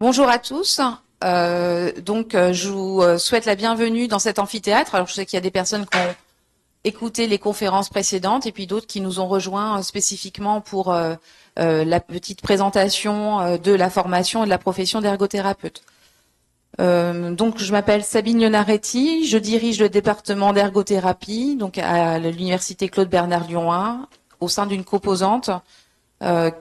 Bonjour à tous. Je vous souhaite la bienvenue dans cet amphithéâtre. Alors, je sais qu'il y a des personnes qui ont écouté les conférences précédentes et puis d'autres qui nous ont rejoints spécifiquement pour la petite présentation de la formation et de la profession d'ergothérapeute. Je m'appelle Sabine Leonaretti, je dirige le département d'ergothérapie donc à l'université Claude Bernard Lyon 1 au sein d'une composante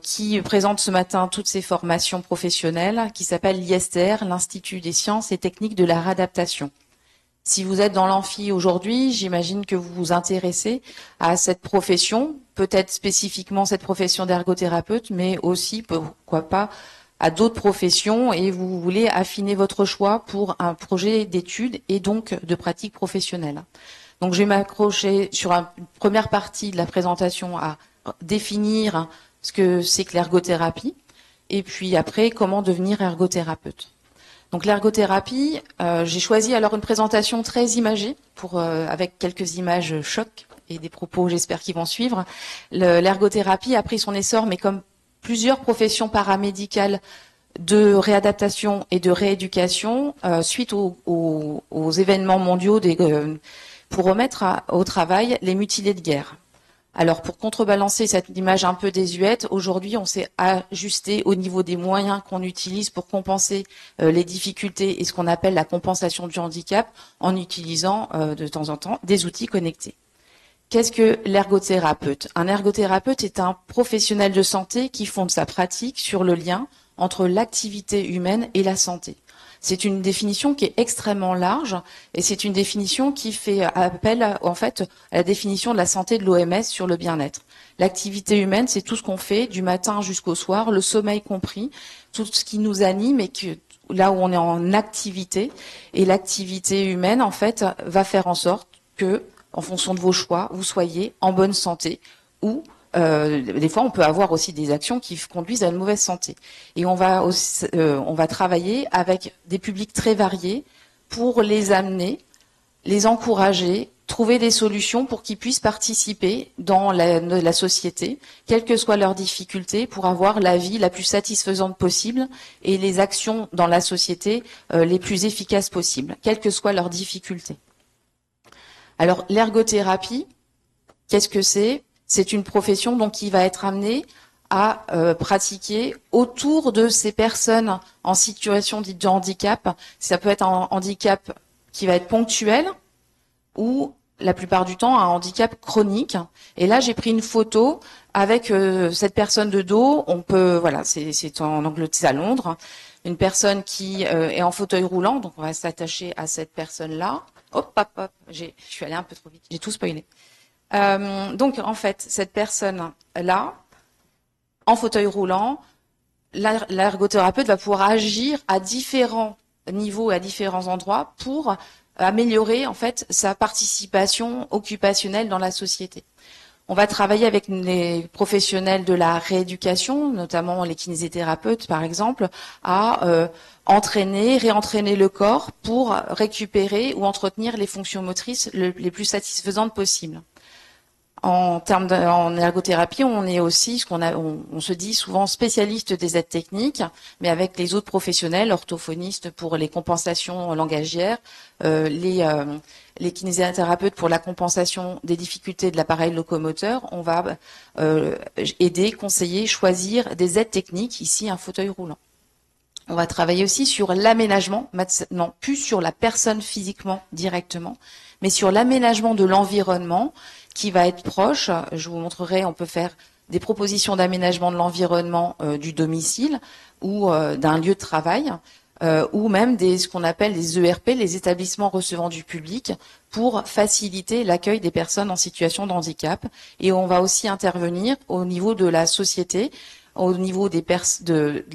qui présente ce matin toutes ses formations professionnelles, qui s'appelle l'ISTR, l'Institut des sciences et techniques de la réadaptation. Si vous êtes dans l'amphi aujourd'hui, j'imagine que vous vous intéressez à cette profession, peut-être spécifiquement cette profession d'ergothérapeute, mais aussi, pourquoi pas, à d'autres professions, et vous voulez affiner votre choix pour un projet d'études et donc de pratique professionnelle. Donc je vais m'accrocher sur une première partie de la présentation à définir ce que c'est que l'ergothérapie, et puis après, comment devenir ergothérapeute. Donc l'ergothérapie, j'ai choisi alors une présentation très imagée, avec quelques images chocs et des propos, j'espère, qui vont suivre. L'ergothérapie a pris son essor, mais comme plusieurs professions paramédicales de réadaptation et de rééducation, suite aux événements mondiaux pour remettre au travail les mutilés de guerre. Alors, pour contrebalancer cette image un peu désuète, aujourd'hui, on s'est ajusté au niveau des moyens qu'on utilise pour compenser les difficultés et ce qu'on appelle la compensation du handicap en utilisant de temps en temps des outils connectés. Qu'est-ce que l'ergothérapeute? Un ergothérapeute est un professionnel de santé qui fonde sa pratique sur le lien entre l'activité humaine et la santé. C'est une définition qui est extrêmement large et c'est une définition qui fait appel en fait à la définition de la santé de l'OMS sur le bien-être. L'activité humaine, c'est tout ce qu'on fait du matin jusqu'au soir, le sommeil compris, tout ce qui nous anime et là où on est en activité. Et l'activité humaine, en fait, va faire en sorte que, en fonction de vos choix, vous soyez en bonne santé ou des fois, on peut avoir aussi des actions qui conduisent à une mauvaise santé. Et on va travailler avec des publics très variés pour les amener, les encourager, trouver des solutions pour qu'ils puissent participer dans la société, quelles que soient leurs difficultés, pour avoir la vie la plus satisfaisante possible et les actions dans la société les plus efficaces possibles, quelles que soient leurs difficultés. Alors, l'ergothérapie, qu'est-ce que c'est ? C'est une profession donc qui va être amenée à pratiquer autour de ces personnes en situation de handicap. Ça peut être un handicap qui va être ponctuel ou la plupart du temps un handicap chronique. Et là, j'ai pris une photo avec cette personne de dos. On peut, voilà, c'est en Angleterre, à Londres, une personne qui est en fauteuil roulant. Donc, on va s'attacher à cette personne-là. Hop, hop, hop. Je suis allée un peu trop vite. J'ai tout spoilé. Donc, en fait, cette personne-là, en fauteuil roulant, l'ergothérapeute va pouvoir agir à différents niveaux et à différents endroits pour améliorer, en fait, sa participation occupationnelle dans la société. On va travailler avec les professionnels de la rééducation, notamment les kinésithérapeutes, par exemple, à réentraîner le corps pour récupérer ou entretenir les fonctions motrices les plus satisfaisantes possibles. En ergothérapie, on est aussi on se dit souvent spécialiste des aides techniques, mais avec les autres professionnels, orthophonistes pour les compensations langagières, les kinésithérapeutes pour la compensation des difficultés de l'appareil locomoteur, on va aider, conseiller, choisir des aides techniques, ici un fauteuil roulant. On va travailler aussi sur l'aménagement, non plus sur la personne physiquement directement, mais sur l'aménagement de l'environnement qui va être proche. Je vous montrerai, on peut faire des propositions d'aménagement de l'environnement du domicile ou d'un lieu de travail, ou même ce qu'on appelle les ERP, les établissements recevant du public, pour faciliter l'accueil des personnes en situation de handicap. Et on va aussi intervenir au niveau de la société, au niveau de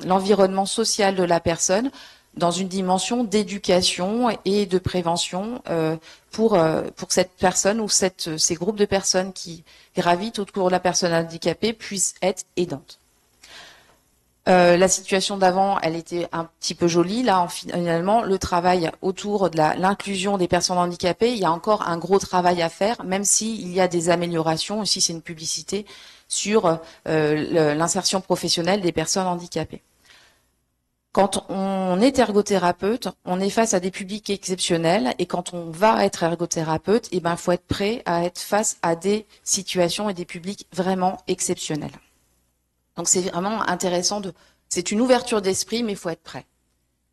l'environnement social de la personne, dans une dimension d'éducation et de prévention pour cette personne ou ces groupes de personnes qui gravitent autour de la personne handicapée puissent être aidantes. La situation d'avant, elle était un petit peu jolie. Là, finalement, le travail autour de l'inclusion des personnes handicapées, il y a encore un gros travail à faire, même s'il y a des améliorations. Ici, c'est une publicité sur l'insertion professionnelle des personnes handicapées. Quand on est ergothérapeute, on est face à des publics exceptionnels et quand on va être ergothérapeute, il faut être prêt à être face à des situations et des publics vraiment exceptionnels. Donc c'est vraiment intéressant c'est une ouverture d'esprit, mais il faut être prêt.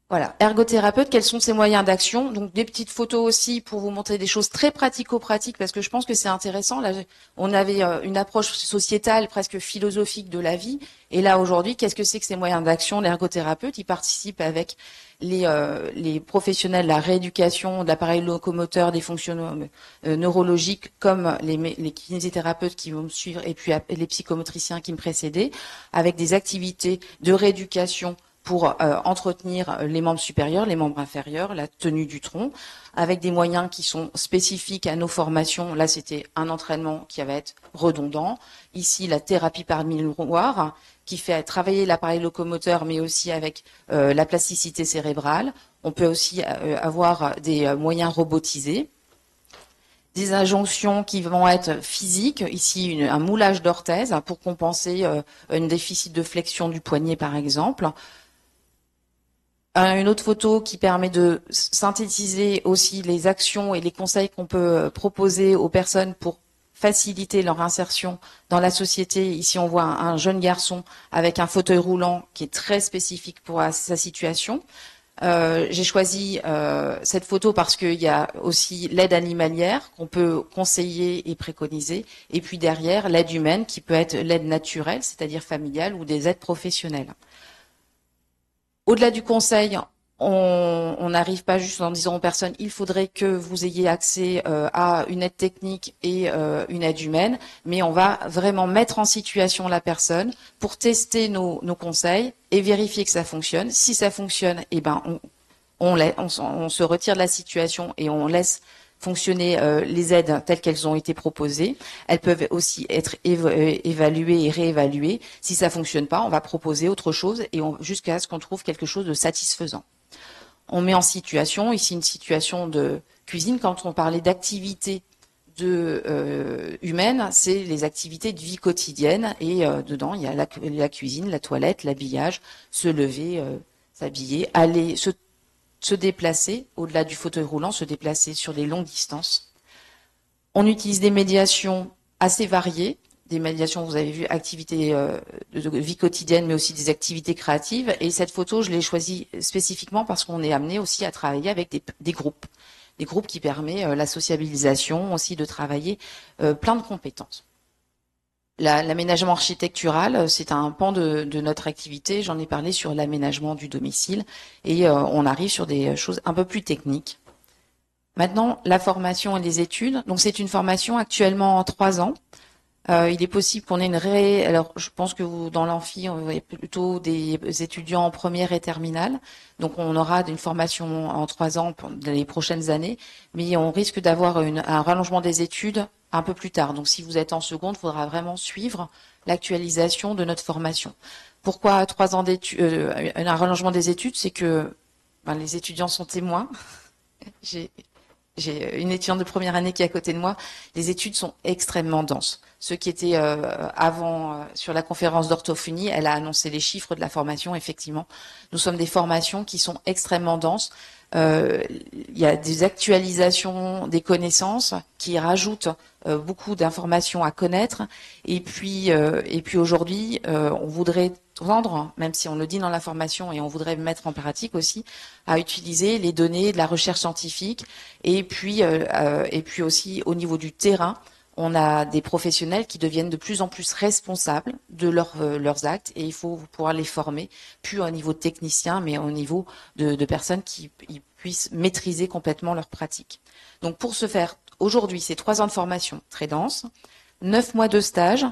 Voilà, ergothérapeute, quels sont ses moyens d'action? Donc des petites photos aussi pour vous montrer des choses très pratico-pratiques parce que je pense que c'est intéressant. Là, on avait une approche sociétale, presque philosophique de la vie. Et là, aujourd'hui, qu'est-ce que c'est que ces moyens d'action? L'ergothérapeute, il participe avec les professionnels de la rééducation, de l'appareil locomoteur, des fonctions neurologiques, comme les kinésithérapeutes qui vont me suivre et puis les psychomotriciens qui me précédaient, avec des activités de rééducation pour entretenir les membres supérieurs, les membres inférieurs, la tenue du tronc, avec des moyens qui sont spécifiques à nos formations. Là, c'était un entraînement qui va être redondant. Ici, la thérapie par miroir, qui fait travailler l'appareil locomoteur, mais aussi avec la plasticité cérébrale. On peut aussi avoir des moyens robotisés. Des injonctions qui vont être physiques, ici un moulage d'orthèse pour compenser un déficit de flexion du poignet par exemple. Une autre photo qui permet de synthétiser aussi les actions et les conseils qu'on peut proposer aux personnes pour faciliter leur insertion dans la société. Ici, on voit un jeune garçon avec un fauteuil roulant qui est très spécifique pour sa situation. J'ai choisi cette photo parce qu'il y a aussi l'aide animalière qu'on peut conseiller et préconiser. Et puis derrière, l'aide humaine qui peut être l'aide naturelle, c'est-à-dire familiale ou des aides professionnelles. Au-delà du conseil, on n'arrive pas juste en disant aux personnes il faudrait que vous ayez accès à une aide technique et une aide humaine, mais on va vraiment mettre en situation la personne pour tester nos conseils et vérifier que ça fonctionne. Si ça fonctionne, on se retire de la situation et on laisse fonctionner les aides telles qu'elles ont été proposées. Elles peuvent aussi être évaluées et réévaluées. Si ça fonctionne pas, on va proposer autre chose et jusqu'à ce qu'on trouve quelque chose de satisfaisant. On met en situation, ici une situation de cuisine, quand on parlait d'activités humaines, c'est les activités de vie quotidienne et dedans il y a la cuisine, la toilette, l'habillage, se lever, s'habiller, aller se déplacer, au-delà du fauteuil roulant, se déplacer sur des longues distances. On utilise des médiations assez variées, des médiations, vous avez vu, activités de vie quotidienne, mais aussi des activités créatives. Et cette photo, je l'ai choisie spécifiquement parce qu'on est amené aussi à travailler avec des groupes qui permettent la sociabilisation, aussi de travailler plein de compétences. L'aménagement architectural, c'est un pan de notre activité. J'en ai parlé sur l'aménagement du domicile et on arrive sur des choses un peu plus techniques. Maintenant, la formation et les études. Donc, c'est une formation actuellement en 3 ans. Il est possible qu'on ait alors, je pense que vous, dans l'amphi, on est plutôt des étudiants en première et terminale. Donc, on aura une formation en 3 ans dans les prochaines années. Mais on risque d'avoir un rallongement des études un peu plus tard. Donc, si vous êtes en seconde, il faudra vraiment suivre l'actualisation de notre formation. Pourquoi 3 ans d'études, un rallongement des études? C'est que les étudiants sont témoins. J'ai une étudiante de première année qui est à côté de moi. Les études sont extrêmement denses. Ceux qui étaient avant sur la conférence d'orthophonie, elle a annoncé les chiffres de la formation. Effectivement, nous sommes des formations qui sont extrêmement denses. Il y a des actualisations des connaissances qui rajoutent beaucoup d'informations à connaître. Et puis aujourd'hui, on voudrait tendre, même si on le dit dans la formation et on voudrait mettre en pratique aussi, à utiliser les données de la recherche scientifique et puis aussi au niveau du terrain, on a des professionnels qui deviennent de plus en plus responsables de leurs actes et il faut pouvoir les former, plus au niveau technicien, mais au niveau de personnes qui puissent maîtriser complètement leur pratique. Donc pour ce faire, aujourd'hui, c'est 3 ans de formation très dense, 9 mois de stage,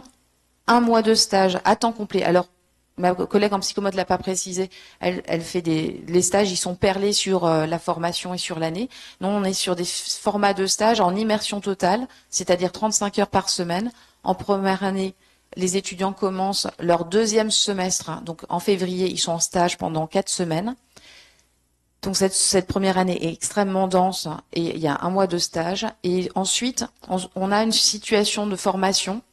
1 mois de stage à temps complet. Alors, ma collègue en psychomote l'a pas précisé, elle fait les stages, ils sont perlés sur la formation et sur l'année. Nous, on est sur des formats de stage en immersion totale, c'est-à-dire 35 heures par semaine. En première année, les étudiants commencent leur 2e semestre, donc en février, ils sont en stage pendant 4 semaines. Donc cette première année est extrêmement dense et il y a 1 mois de stage. Et ensuite, on a une situation de formation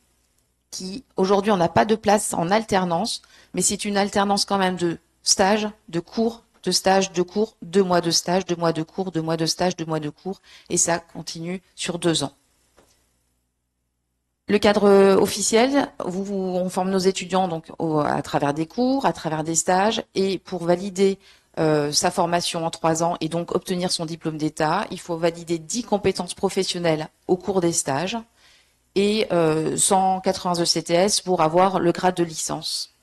qui, aujourd'hui, on n'a pas de place en alternance, mais c'est une alternance quand même de stage, de cours, de stage, de cours, 2 mois de stage, 2 mois de cours, 2 mois de stage, 2 mois de cours, et ça continue sur 2 ans. Le cadre officiel, on forme nos étudiants donc à travers des cours, à travers des stages, et pour valider sa formation en 3 ans et donc obtenir son diplôme d'État, il faut valider 10 compétences professionnelles au cours des stages et 180 ECTS pour avoir le grade de licence.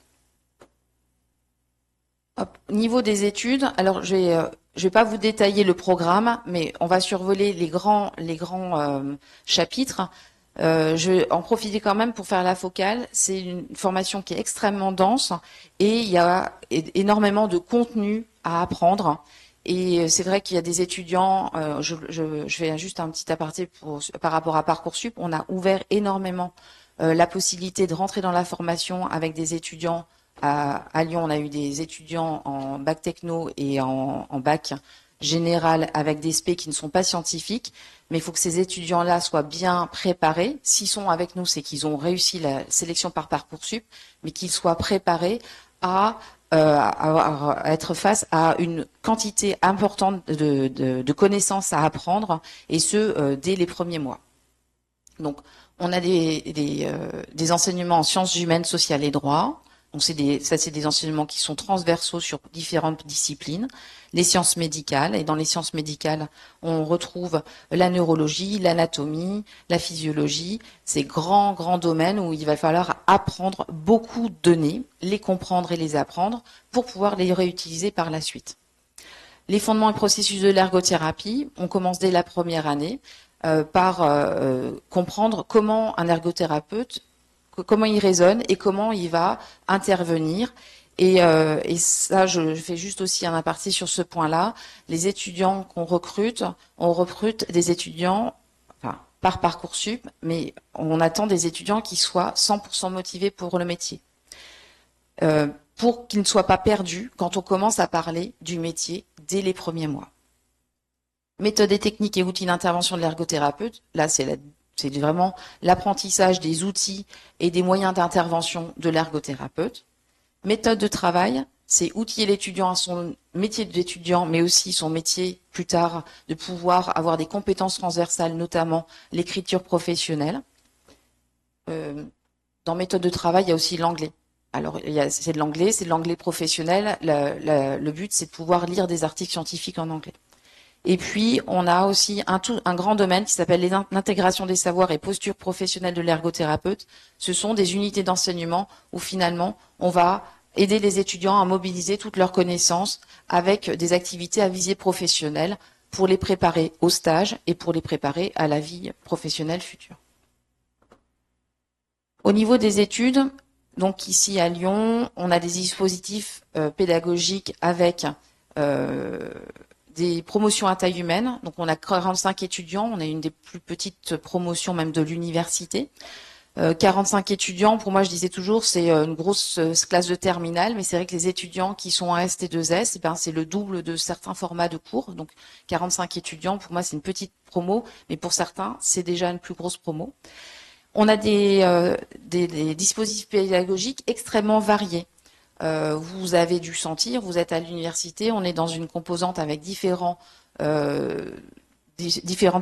Hop. Niveau des études, alors je vais pas vous détailler le programme, mais on va survoler les grands chapitres. Je vais en profiter quand même pour faire la focale. C'est une formation qui est extrêmement dense et il y a énormément de contenu à apprendre. Et c'est vrai qu'il y a des étudiants, je fais juste un petit aparté par rapport à Parcoursup, on a ouvert énormément la possibilité de rentrer dans la formation avec des étudiants. À Lyon, on a eu des étudiants en bac techno et en bac général avec des spé qui ne sont pas scientifiques, mais il faut que ces étudiants-là soient bien préparés. S'ils sont avec nous, c'est qu'ils ont réussi la sélection par Parcoursup, mais qu'ils soient préparés à être face à une quantité importante de connaissances à apprendre, et ce, dès les premiers mois. Donc, on a des enseignements en sciences humaines, sociales et droit. Donc c'est des enseignements qui sont transversaux sur différentes disciplines, les sciences médicales, et dans les sciences médicales, on retrouve la neurologie, l'anatomie, la physiologie, ces grands domaines où il va falloir apprendre beaucoup de données, les comprendre et les apprendre pour pouvoir les réutiliser par la suite. Les fondements et processus de l'ergothérapie, on commence dès la première année par comprendre comment un ergothérapeute, comment il raisonne et comment il va intervenir. Et ça, je fais juste aussi un aparté sur ce point-là. Les étudiants qu'on recrute, on recrute des étudiants par Parcoursup, mais on attend des étudiants qui soient 100% motivés pour le métier. Pour qu'ils ne soient pas perdus quand on commence à parler du métier dès les premiers mois. Méthodes et techniques et outils d'intervention de l'ergothérapeute, là c'est vraiment l'apprentissage des outils et des moyens d'intervention de l'ergothérapeute. Méthode de travail, c'est outiller l'étudiant à son métier d'étudiant, mais aussi son métier plus tard, de pouvoir avoir des compétences transversales, notamment l'écriture professionnelle. Dans méthode de travail, il y a aussi l'anglais. Alors, c'est de l'anglais professionnel. Le but, c'est de pouvoir lire des articles scientifiques en anglais. Et puis, on a aussi un grand domaine qui s'appelle l'intégration des savoirs et postures professionnelles de l'ergothérapeute. Ce sont des unités d'enseignement où finalement, on va aider les étudiants à mobiliser toutes leurs connaissances avec des activités à visée professionnelle pour les préparer au stage et pour les préparer à la vie professionnelle future. Au niveau des études, donc ici à Lyon, on a des dispositifs pédagogiques avec des promotions à taille humaine. Donc on a 45 étudiants, on a une des plus petites promotions même de l'université. 45 étudiants, pour moi je disais toujours c'est une grosse classe de terminale, mais c'est vrai que les étudiants qui sont en ST2S, c'est le double de certains formats de cours. Donc 45 étudiants, pour moi c'est une petite promo, mais pour certains c'est déjà une plus grosse promo. On a des dispositifs pédagogiques extrêmement variés. Vous avez dû sentir, vous êtes à l'université, on est dans une composante avec différentes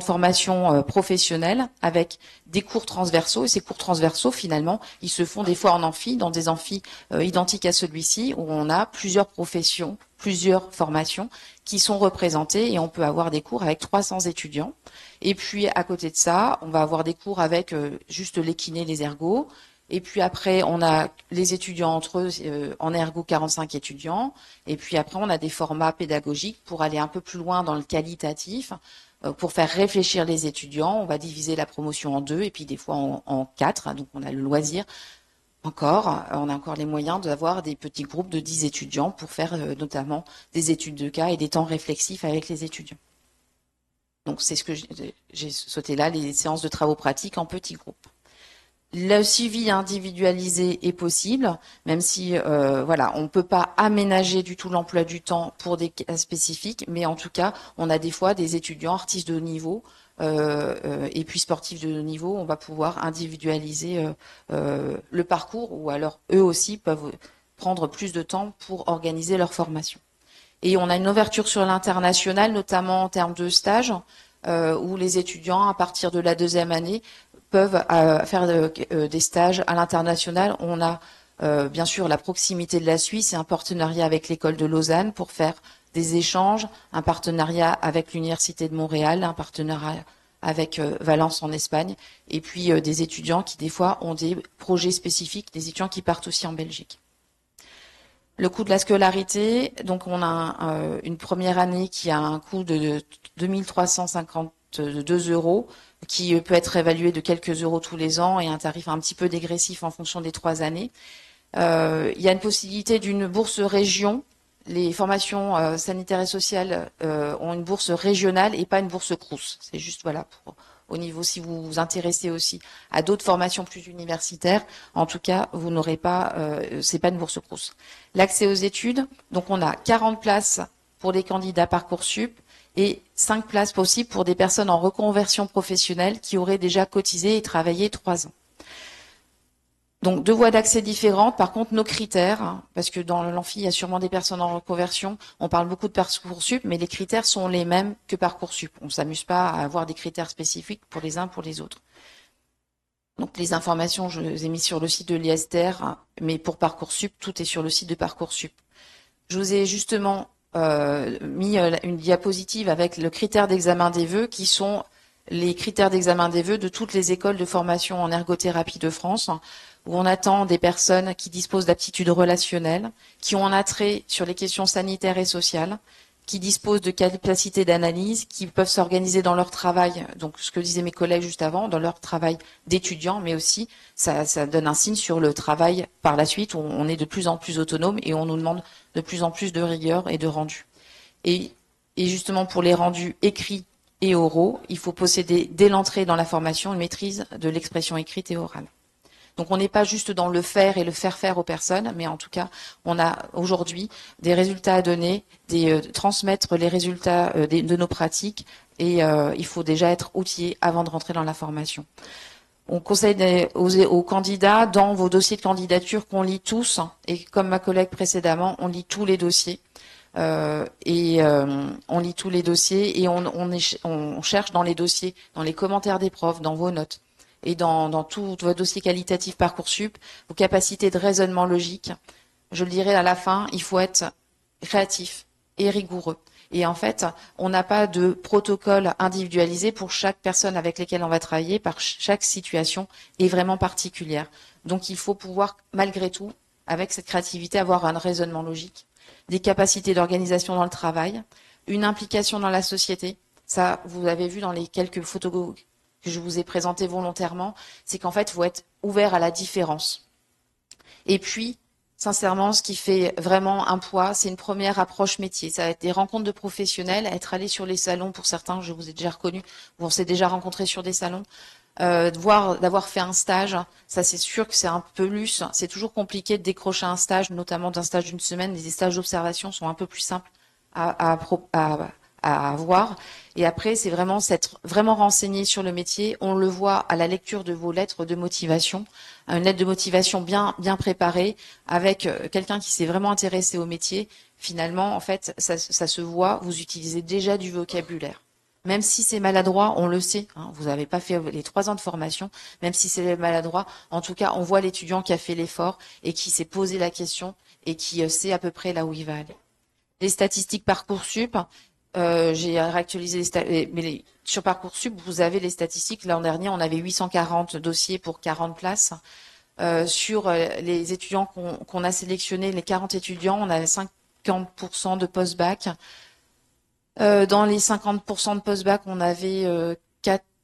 formations professionnelles avec des cours transversaux. Et ces cours transversaux, finalement, ils se font des fois en amphi, dans des amphis identiques à celui-ci, où on a plusieurs professions, plusieurs formations qui sont représentées, et on peut avoir des cours avec 300 étudiants. Et puis, à côté de ça, on va avoir des cours avec juste les kinés, les ergos. Et puis après, on a les étudiants entre eux, en ergo 45 étudiants. Et puis après, on a des formats pédagogiques pour aller un peu plus loin dans le qualitatif, pour faire réfléchir les étudiants. On va diviser la promotion en 2 et puis des fois en 4. Donc on a le loisir. On a encore les moyens d'avoir des petits groupes de 10 étudiants pour faire notamment des études de cas et des temps réflexifs avec les étudiants. Donc c'est ce que j'ai sauté là, les séances de travaux pratiques en petits groupes. Le suivi individualisé est possible, même si on ne peut pas aménager du tout l'emploi du temps pour des cas spécifiques, mais en tout cas, on a des fois des étudiants artistes de haut niveau et puis sportifs de haut niveau, on va pouvoir individualiser le parcours, ou alors eux aussi peuvent prendre plus de temps pour organiser leur formation. Et on a une ouverture sur l'international, notamment en termes de stage, où les étudiants, à partir de la 2e année, peuvent faire des stages à l'international. On a bien sûr la proximité de la Suisse et un partenariat avec l'école de Lausanne pour faire des échanges, un partenariat avec l'Université de Montréal, un partenariat avec Valence en Espagne, et puis des étudiants qui des fois ont des projets spécifiques, des étudiants qui partent aussi en Belgique. Le coût de la scolarité, donc on a une première année qui a un coût de 2352 euros, qui peut être évalué de quelques euros tous les ans et un tarif un petit peu dégressif en fonction des 3 années. Il y a une possibilité d'une bourse région. Les formations sanitaires et sociales ont une bourse régionale et pas une bourse Crous. C'est juste voilà au niveau si vous vous intéressez aussi à d'autres formations plus universitaires. En tout cas, vous n'aurez pas, c'est pas une bourse Crous. L'accès aux études, donc on a 40 places pour les candidats Parcoursup et 5 places possibles pour des personnes en reconversion professionnelle qui auraient déjà cotisé et travaillé 3 ans. Donc 2 voies d'accès différentes. Par contre, nos critères, parce que dans l'amphi, il y a sûrement des personnes en reconversion, on parle beaucoup de Parcoursup, mais les critères sont les mêmes que Parcoursup. On ne s'amuse pas à avoir des critères spécifiques pour les uns pour les autres. Donc les informations, je les ai mises sur le site de l'ISTR, mais pour Parcoursup, tout est sur le site de Parcoursup. Je vous ai justement mis une diapositive avec le critère d'examen des vœux qui sont les critères d'examen des vœux de toutes les écoles de formation en ergothérapie de France, où on attend des personnes qui disposent d'aptitudes relationnelles, qui ont un attrait sur les questions sanitaires et sociales, qui disposent de capacités d'analyse, qui peuvent s'organiser dans leur travail, donc ce que disaient mes collègues juste avant, dans leur travail d'étudiant, mais aussi ça donne un signe sur le travail par la suite, où on est de plus en plus autonome et on nous demande de plus en plus de rigueur et de rendu. Et justement pour les rendus écrits et oraux, il faut posséder dès l'entrée dans la formation une maîtrise de l'expression écrite et orale. Donc on n'est pas juste dans le faire et le faire faire aux personnes, mais en tout cas, on a aujourd'hui des résultats à donner, transmettre les résultats de nos pratiques, et il faut déjà être outillé avant de rentrer dans la formation. On conseille aux candidats, dans vos dossiers de candidature, qu'on lit tous, et comme ma collègue précédemment, on lit tous les dossiers. On lit tous les dossiers et on cherche dans les dossiers, dans les commentaires des profs, dans vos notes et dans tout votre dossier qualitatif Parcoursup, vos capacités de raisonnement logique. Je le dirai à la fin, il faut être créatif et rigoureux. Et en fait, on n'a pas de protocole individualisé pour chaque personne avec laquelle on va travailler, par chaque situation est vraiment particulière. Donc il faut pouvoir, malgré tout, avec cette créativité, avoir un raisonnement logique, des capacités d'organisation dans le travail, une implication dans la société. Ça, vous avez vu dans les quelques photos que je vous ai présentées volontairement, c'est qu'en fait, il faut être ouvert à la différence. Et puis, sincèrement, ce qui fait vraiment un poids, c'est une première approche métier. Ça va être des rencontres de professionnels, être allé sur les salons pour certains, je vous ai déjà reconnus, on s'est déjà rencontrés sur des salons. D'avoir fait un stage, ça c'est sûr que c'est un peu plus, c'est toujours compliqué de décrocher un stage, notamment d'un stage d'une semaine. Les stages d'observation sont un peu plus simples à avoir. Et après, c'est vraiment s'être vraiment renseigné sur le métier. On le voit à la lecture de vos lettres de motivation, une lettre de motivation bien préparée, avec quelqu'un qui s'est vraiment intéressé au métier. Finalement, en fait, ça se voit, vous utilisez déjà du vocabulaire. Même si c'est maladroit, on le sait, hein, vous n'avez pas fait les 3 ans de formation, même si c'est maladroit, en tout cas, on voit l'étudiant qui a fait l'effort et qui s'est posé la question et qui sait à peu près là où il va aller. Les statistiques Parcoursup, j'ai réactualisé mais sur Parcoursup, vous avez les statistiques. L'an dernier, on avait 840 dossiers pour 40 places. Sur les étudiants qu'on a sélectionnés, les 40 étudiants, on avait 50% de post-bac. Dans les 50% de post-bac, on avait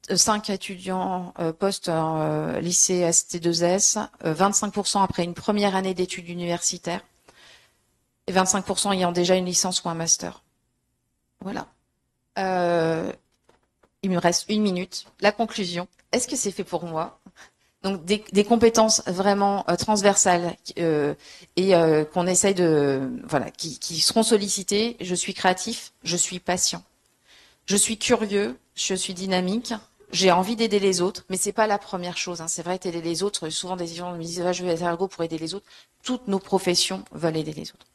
5 étudiants post-lycée ST2S, 25% après une première année d'études universitaires, et 25% ayant déjà une licence ou un master. Voilà. Il me reste 1 minute. La conclusion. Est-ce que c'est fait pour moi ? Donc des compétences vraiment transversales et qu'on essaye qui seront sollicitées. Je suis créatif, je suis patient, je suis curieux, je suis dynamique, j'ai envie d'aider les autres, mais c'est pas la première chose. Hein. C'est vrai d'aider les autres. Souvent, des gens me disent ah, je vais être ergo pour aider les autres. Toutes nos professions veulent aider les autres.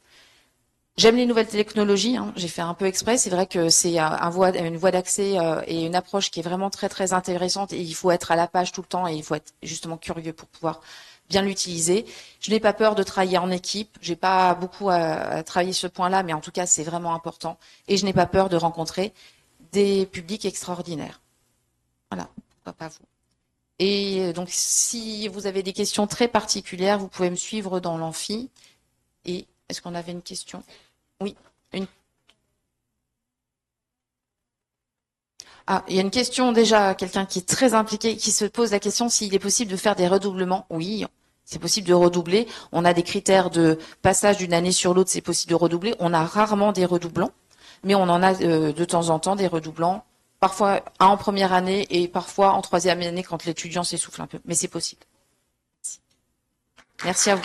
J'aime les nouvelles technologies. Hein. J'ai fait un peu exprès. C'est vrai que c'est une voie d'accès et une approche qui est vraiment très très intéressante. Et il faut être à la page tout le temps et il faut être justement curieux pour pouvoir bien l'utiliser. Je n'ai pas peur de travailler en équipe. J'ai pas beaucoup à travailler ce point-là, mais en tout cas, c'est vraiment important. Et je n'ai pas peur de rencontrer des publics extraordinaires. Voilà, pourquoi pas vous. Et donc, si vous avez des questions très particulières, vous pouvez me suivre dans l'amphi. Et est-ce qu'on avait une question? Oui, une. Ah, il y a une question déjà, quelqu'un qui est très impliqué, qui se pose la question s'il est possible de faire des redoublements. Oui, c'est possible de redoubler. On a des critères de passage d'une année sur l'autre, c'est possible de redoubler. On a rarement des redoublants, mais on en a de temps en temps des redoublants. Parfois un en première année et parfois en troisième année quand l'étudiant s'essouffle un peu. Mais c'est possible. Merci à vous.